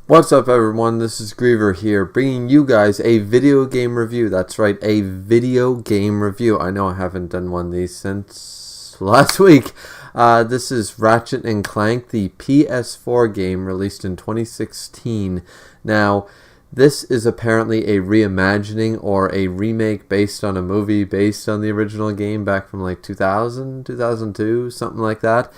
What's up, everyone? This is Griever here, bringing you guys a video game review. That's right, a video game review. I know I haven't done one of these since last week. This is Ratchet and Clank, the PS4 game released in 2016. Now, this is apparently a reimagining or a remake based on a movie based on the original game back from like 2000, 2002, something like that.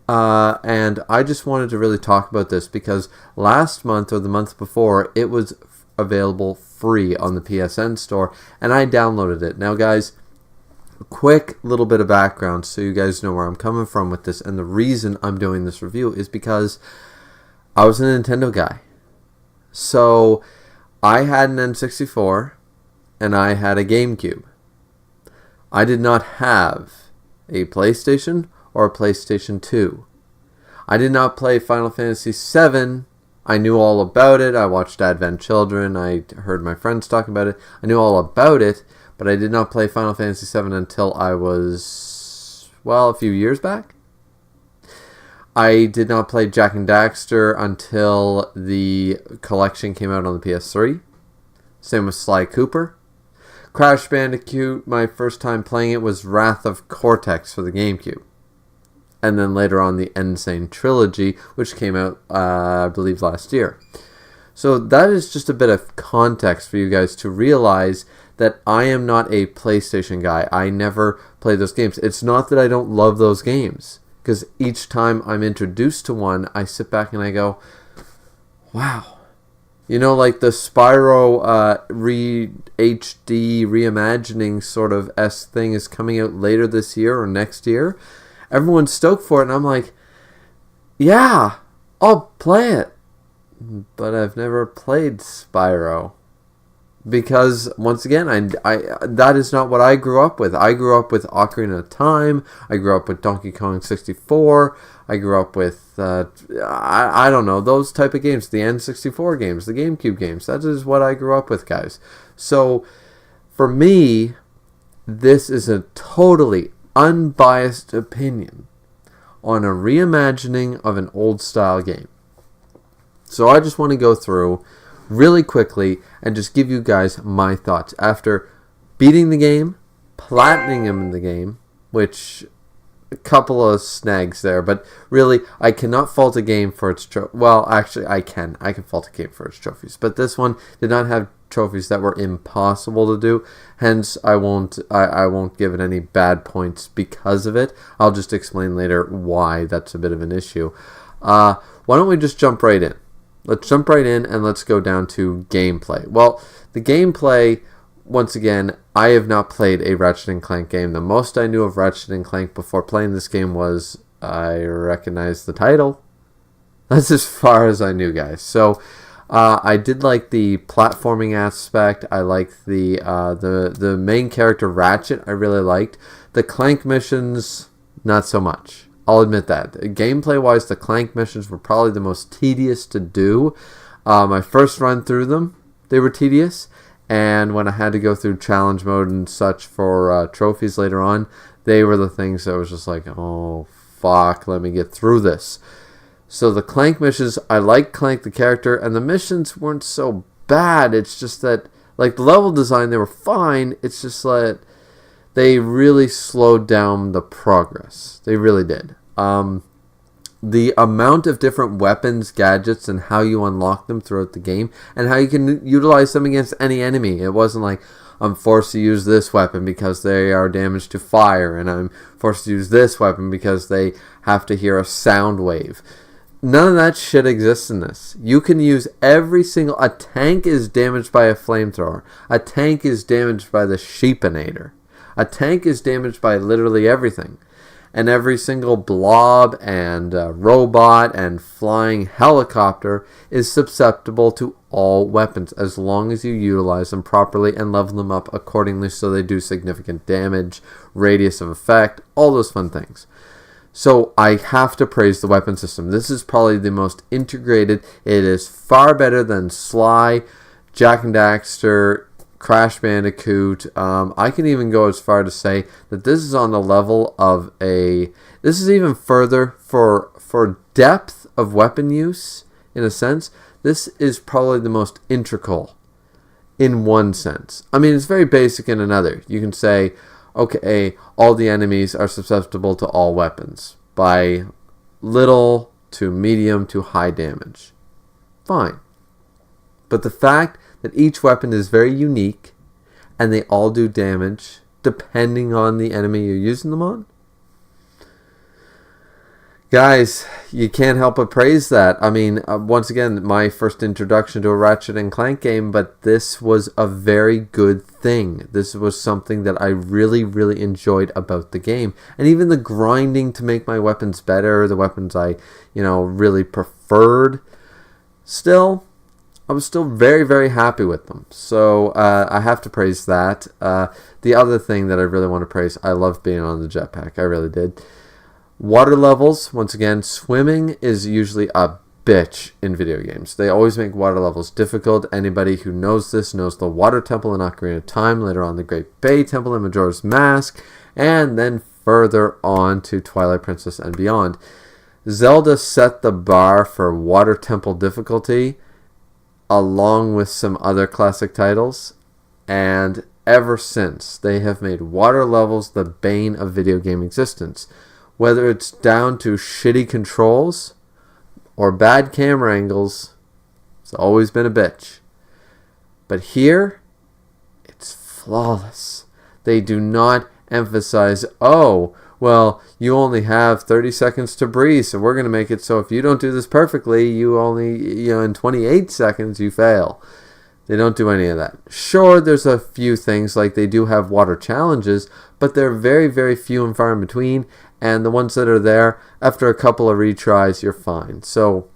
And I just wanted to really talk about this because last month or the month before, it was available free on the PSN store, and I downloaded it. Now, guys, a quick little bit of background so you guys know where I'm coming from with this, and the reason I'm doing this review is because I was a Nintendo guy. So, I had an N64, and I had a GameCube. I did not have a PlayStation or a PlayStation 2. I did not play Final Fantasy VII. I knew all about it. I watched Advent Children. I heard my friends talking about it. I knew all about it, but I did not play Final Fantasy VII until I was, well, a few years back. I did not play Jak and Daxter until the collection came out on the PS3. Same with Sly Cooper. Crash Bandicoot, my first time playing it was Wrath of Cortex for the GameCube. And then later on the Insane Trilogy, which came out, I believe, last year. So that is just a bit of context for you guys to realize that I am not a PlayStation guy. I never play those games. It's not that I don't love those games, because each time I'm introduced to one, I sit back and I go, wow. You know, like the Spyro HD reimagining sort of thing is coming out later this year or next year. Everyone's stoked for it, and I'm like, yeah, I'll play it. But I've never played Spyro. Because, once again, I that is not what I grew up with. I grew up with Ocarina of Time. I grew up with Donkey Kong 64. I grew up with, I don't know, those type of games. The N64 games, the GameCube games. That is what I grew up with, guys. So, for me, this is a totally unbiased opinion on a reimagining of an old style game. So I just want to go through really quickly and just give you guys my thoughts after beating the game, platinum the game, which a couple of snags there, but really I cannot fault a game for its well, actually I can fault a game for its trophies, but this one did not have trophies that were impossible to do, hence I won't give it any bad points because of it. I'll just explain later why that's a bit of an issue. Why don't we just jump right in? Let's jump right in and let's go down to gameplay. Well, the gameplay, once again, I have not played a Ratchet and Clank game. The most I knew of Ratchet and Clank before playing this game was I recognized the title. That's as far as I knew, guys. So I did like the platforming aspect. I liked the main character Ratchet. I really liked the Clank missions. Not so much. I'll admit that. Gameplay-wise, the Clank missions were probably the most tedious to do. My first run through them, they were tedious. And when I had to go through challenge mode and such for trophies later on, they were the things that was just like, oh, fuck, let me get through this. So the Clank missions, I like Clank the character, and the missions weren't so bad. It's just that, like, the level design, they were fine. It's just that they really slowed down the progress. They really did. The amount of different weapons, gadgets, and how you unlock them throughout the game, and how you can utilize them against any enemy. It wasn't like, I'm forced to use this weapon because they are damaged to fire, and I'm forced to use this weapon because they have to hear a sound wave. None of that shit exists in this. You can use every single... A tank is damaged by a flamethrower. A tank is damaged by the sheepinator. A tank is damaged by literally everything. And every single blob and robot and flying helicopter is susceptible to all weapons as long as you utilize them properly and level them up accordingly so they do significant damage, radius of effect, all those fun things. So I have to praise the weapon system. This is probably the most integrated. It is far better than Sly, Jak and Daxter, Crash Bandicoot. I can even go as far to say that this is on the level of a... This is even further for depth of weapon use, in a sense. this is probably the most integral in one sense. I mean, it's very basic in another. You can say, okay, all the enemies are susceptible to all weapons by little to medium to high damage. Fine. But the fact that each weapon is very unique and they all do damage depending on the enemy you're using them on, guys, you can't help but praise that. I mean, once again, my first introduction to a Ratchet and Clank game, but this was a very good thing. This was something that I really, really enjoyed about the game. And even the grinding to make my weapons better, the weapons I, really preferred, I was still very, very happy with them. So I have to praise that. The other thing that I really want to praise, I loved being on the jetpack. I really did. Water levels, once again, swimming is usually a bitch in video games. They always make water levels difficult. Anybody who knows this knows the Water Temple in Ocarina of Time, later on the Great Bay Temple in Majora's Mask, and then further on to Twilight Princess and beyond. Zelda set the bar for Water Temple difficulty along with some other classic titles, and ever since they have made water levels the bane of video game existence. Whether it's down to shitty controls or bad camera angles, it's always been a bitch. But here, it's flawless. They do not emphasize, oh, well, you only have 30 seconds to breathe, so we're going to make it so if you don't do this perfectly, you only, in 28 seconds, you fail. They don't do any of that. Sure, there's a few things, like they do have water challenges, but they're very, very few and far in between, and the ones that are there, after a couple of retries, you're fine. So,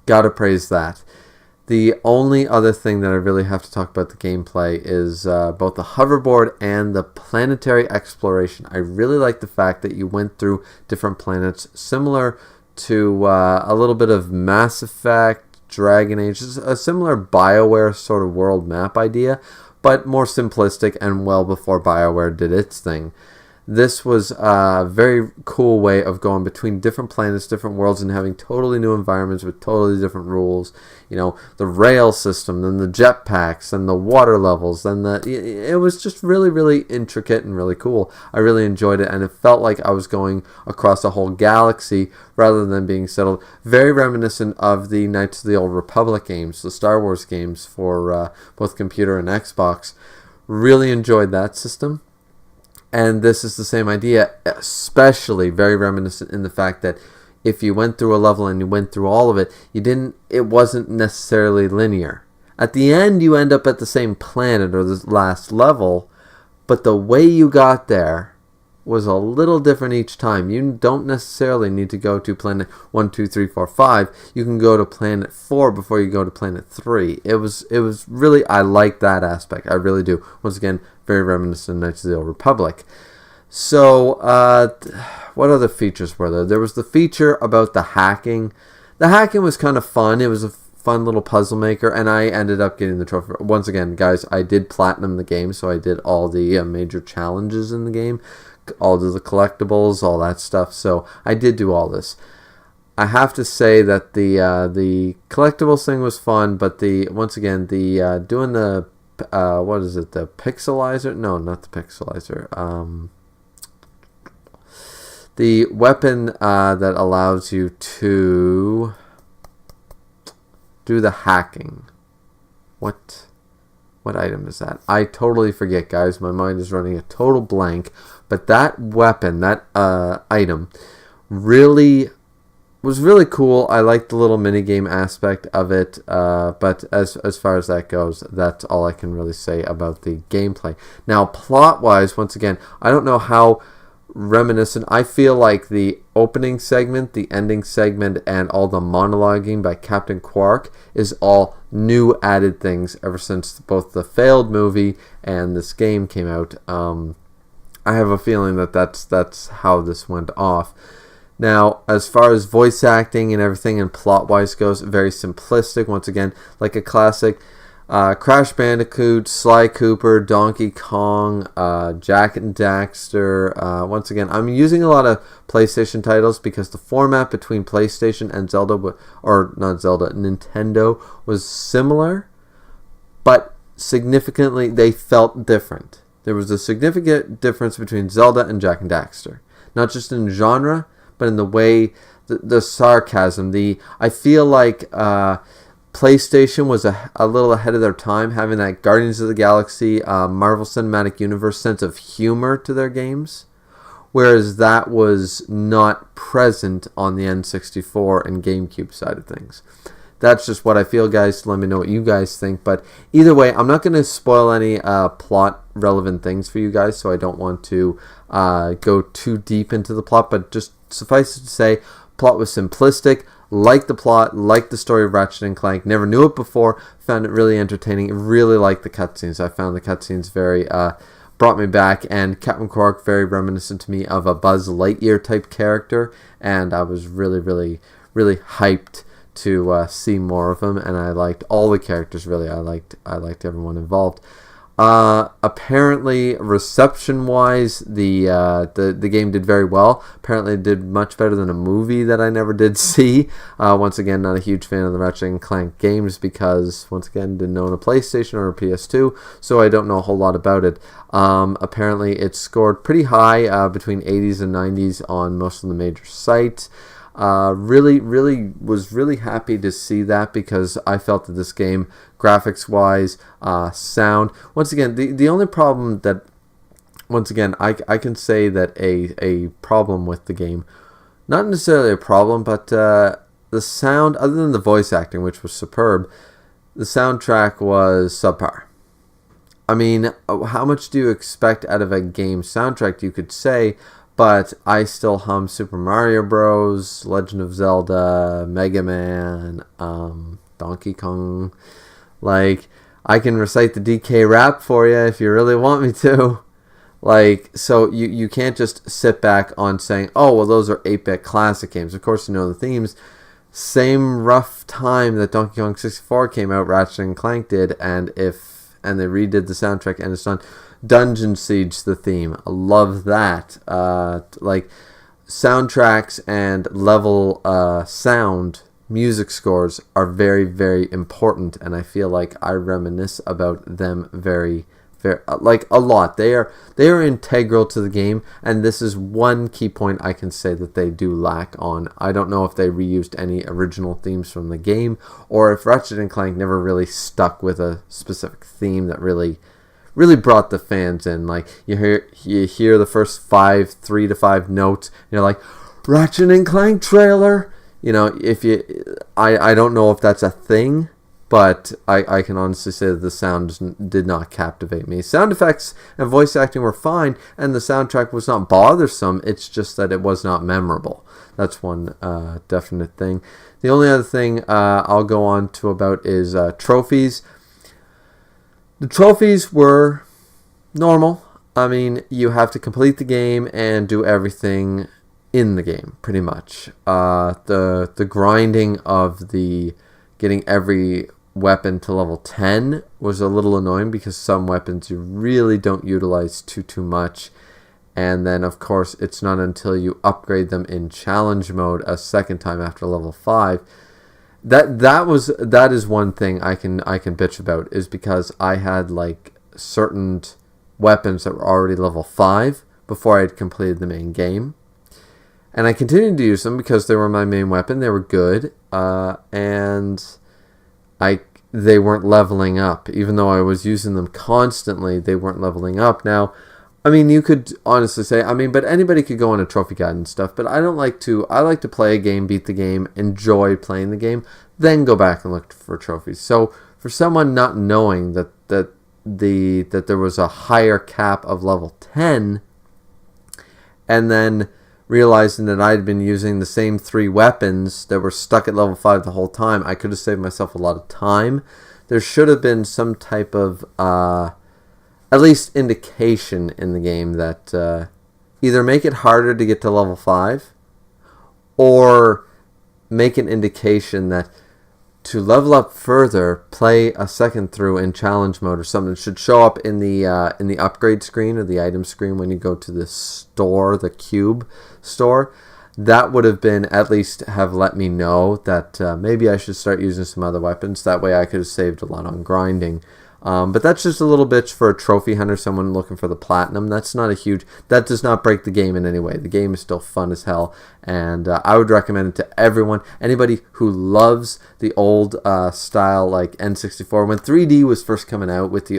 gotta praise that. The only other thing that I really have to talk about the gameplay is both the hoverboard and the planetary exploration. I really like the fact that you went through different planets, similar to a little bit of Mass Effect, Dragon Age, a similar BioWare sort of world map idea, but more simplistic and well before BioWare did its thing. This was a very cool way of going between different planets, different worlds, and having totally new environments with totally different rules. The rail system, then the jetpacks, and the water levels, then it was just really, really intricate and really cool. I really enjoyed it, and it felt like I was going across a whole galaxy rather than being settled. Very reminiscent of the Knights of the Old Republic games, the Star Wars games for both computer and Xbox. Really enjoyed that system. And this is the same idea, especially very reminiscent in the fact that if you went through a level and you went through all of it, it wasn't necessarily linear. At the end, you end up at the same planet or the last level, but the way you got there was a little different each time. You don't necessarily need to go to planet 1, 2, 3, 4, 5. You can go to planet 4 before you go to planet 3. It was really, I like that aspect. I really do. Once again, very reminiscent of Knights of the Old Republic. So, what other features were there? There was the feature about the hacking. The hacking was kind of fun. It was a fun little puzzle maker, and I ended up getting the trophy. Once again, guys, I did platinum the game, so I did all the major challenges in the game, all of the collectibles, all that stuff. So I did do all this. I have to say that the collectibles thing was fun, but once again doing the what is it? The pixelizer? No, not the pixelizer. The weapon that allows you to do the hacking. What item is that? I totally forget, guys. My mind is running a total blank. But that weapon, that item, really was really cool. I liked the little minigame aspect of it. But as far as that goes, that's all I can really say about the gameplay. Now, plot-wise, once again, I don't know how reminiscent. I feel like the opening segment, the ending segment, and all the monologuing by Captain Quark is all new added things ever since both the failed movie and this game came out. I have a feeling that that's how this went off. Now, as far as voice acting and everything and plot-wise goes, very simplistic. Once again, like a classic. Crash Bandicoot, Sly Cooper, Donkey Kong, Jak and Daxter. Once again, I'm using a lot of PlayStation titles because the format between PlayStation and Nintendo was similar, but significantly they felt different. There was a significant difference between Zelda and Jak and Daxter, not just in genre, but in the way, the sarcasm. I feel like PlayStation was a little ahead of their time, having that Guardians of the Galaxy, Marvel Cinematic Universe sense of humor to their games, whereas that was not present on the N64 and GameCube side of things. That's just what I feel, guys. Let me know what you guys think. But either way, I'm not going to spoil any plot-relevant things for you guys, so I don't want to go too deep into the plot. But just suffice it to say, plot was simplistic. Liked the plot, liked the story of Ratchet and Clank. Never knew it before. Found it really entertaining. Really liked the cutscenes. I found the cutscenes very brought me back, and Captain Quark very reminiscent to me of a Buzz Lightyear type character, and I was really, really, really hyped to see more of him. And I liked all the characters. Really, I liked everyone involved. Apparently, reception-wise, the game did very well. Apparently, it did much better than a movie that I never did see. Once again, not a huge fan of the Ratchet and Clank games because, once again, didn't own a PlayStation or a PS2, so I don't know a whole lot about it. Apparently, it scored pretty high, between 80s and 90s on most of the major sites. Was really happy to see that because I felt that this game, graphics wise, sound, once again, the only problem that, once again, I can say that a problem with the game, not necessarily a problem, but the sound, other than the voice acting, which was superb, the soundtrack was subpar. I mean, how much do you expect out of a game soundtrack, you could say, but I still hum Super Mario Bros., Legend of Zelda, Mega Man, Donkey Kong. Like, I can recite the DK rap for you if you really want me to. Like, so you can't just sit back on saying, oh, well, those are 8-bit classic games. Of course, you know the themes. Same rough time that Donkey Kong 64 came out, Ratchet and Clank did, and they redid the soundtrack, and it's done. Dungeon Siege, the theme. I love that. Like, soundtracks and level sound, music scores are very, very important, and I feel like I reminisce about them very, like, a lot. They are integral to the game, and this is one key point I can say that they do lack on. I don't know if they reused any original themes from the game, or if Ratchet and Clank never really stuck with a specific theme that really brought the fans in. Like, you hear the first 3 to 5 notes, and you're like, Ratchet and Clank trailer. You know, I don't know if that's a thing, but I can honestly say that the sound did not captivate me. Sound effects and voice acting were fine, and the soundtrack was not bothersome. It's just that it was not memorable. That's one definite thing. The only other thing I'll go on to about is trophies. The trophies were normal. I mean, you have to complete the game and do everything in the game, pretty much. The grinding of the getting every weapon to level 10 was a little annoying because some weapons you really don't utilize too much. And then, of course, it's not until you upgrade them in challenge mode a second time after level 5. That is one thing I can bitch about, is because I had like certain weapons that were already level 5 before I had completed the main game, and I continued to use them because they were my main weapon. They were good, and they weren't leveling up. Even though I was using them constantly, they weren't leveling up. Now, I mean, you could honestly say, but anybody could go on a trophy guide and stuff, but I like to play a game, beat the game, enjoy playing the game, then go back and look for trophies. So for someone not knowing that there was a higher cap of level 10, and then realizing that I'd been using the same 3 weapons that were stuck at level 5 the whole time, I could have saved myself a lot of time. There should have been some type of at least indication in the game that either make it harder to get to level 5 or make an indication that to level up further, play a second through in challenge mode or something. It should show up in the upgrade screen or the item screen when you go to the store, the Cube store. That would have been, at least have let me know that maybe I should start using some other weapons. That way I could have saved a lot on grinding. But that's just a little bitch for a trophy hunter, someone looking for the platinum. That does not break the game in any way. The game is still fun as hell, and I would recommend it to everyone. Anybody who loves the old style, like N64, when 3D was first coming out with the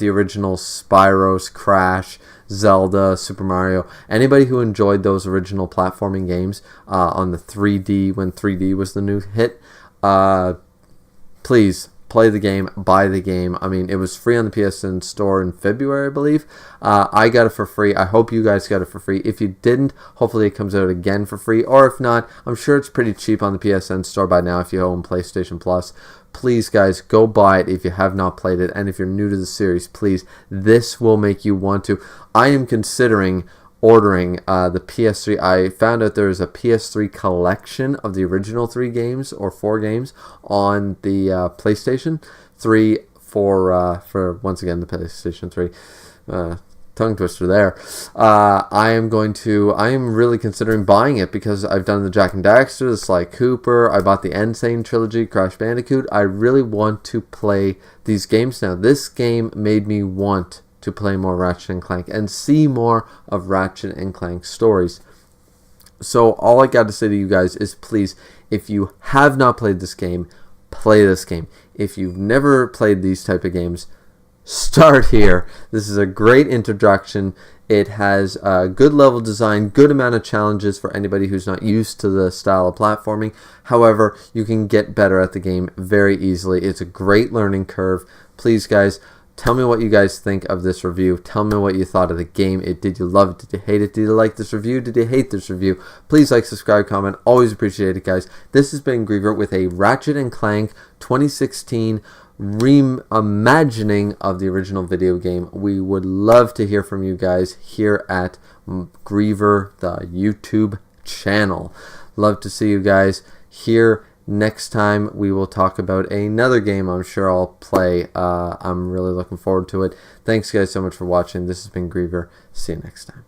original Spyro's, Crash, Zelda, Super Mario. Anybody who enjoyed those original platforming games on the 3D, when 3D was the new hit, please play the game, buy the game. I mean, it was free on the PSN store in February, I believe. I got it for free. I hope you guys got it for free. If you didn't, hopefully it comes out again for free. Or if not, I'm sure it's pretty cheap on the PSN store by now if you own PlayStation Plus. Please, guys, go buy it if you have not played it. And if you're new to the series, please, this will make you want to. I am considering ordering the PS3. I found out there is a PS3 collection of the original 3 games or 4 games on the PlayStation 3 for once again the PlayStation 3. Tongue twister there. I am really considering buying it because I've done the Jak and Daxter, the Sly Cooper. I bought the Insane trilogy, Crash Bandicoot. I really want to play these games now. This game made me want to play more Ratchet and Clank and see more of Ratchet and Clank stories. So all I got to say to you guys is, please, if you have not played this game, play this game. If you've never played these type of games, start here. This is a great introduction. It has a good level design, good amount of challenges for anybody who's not used to the style of platforming. However, you can get better at the game very easily. It's a great learning curve. Please, guys, tell me what you guys think of this review. Tell me what you thought of the game. Did you love it? Did you hate it? Did you like this review? Did you hate this review? Please like, subscribe, comment. Always appreciate it, guys. This has been Griever with a Ratchet and Clank 2016 reimagining of the original video game. We would love to hear from you guys here at Griever, the YouTube channel. Love to see you guys here. Next time we will talk about another game I'm sure I'll play. I'm really looking forward to it. Thanks guys so much for watching. This has been Griever. See you next time.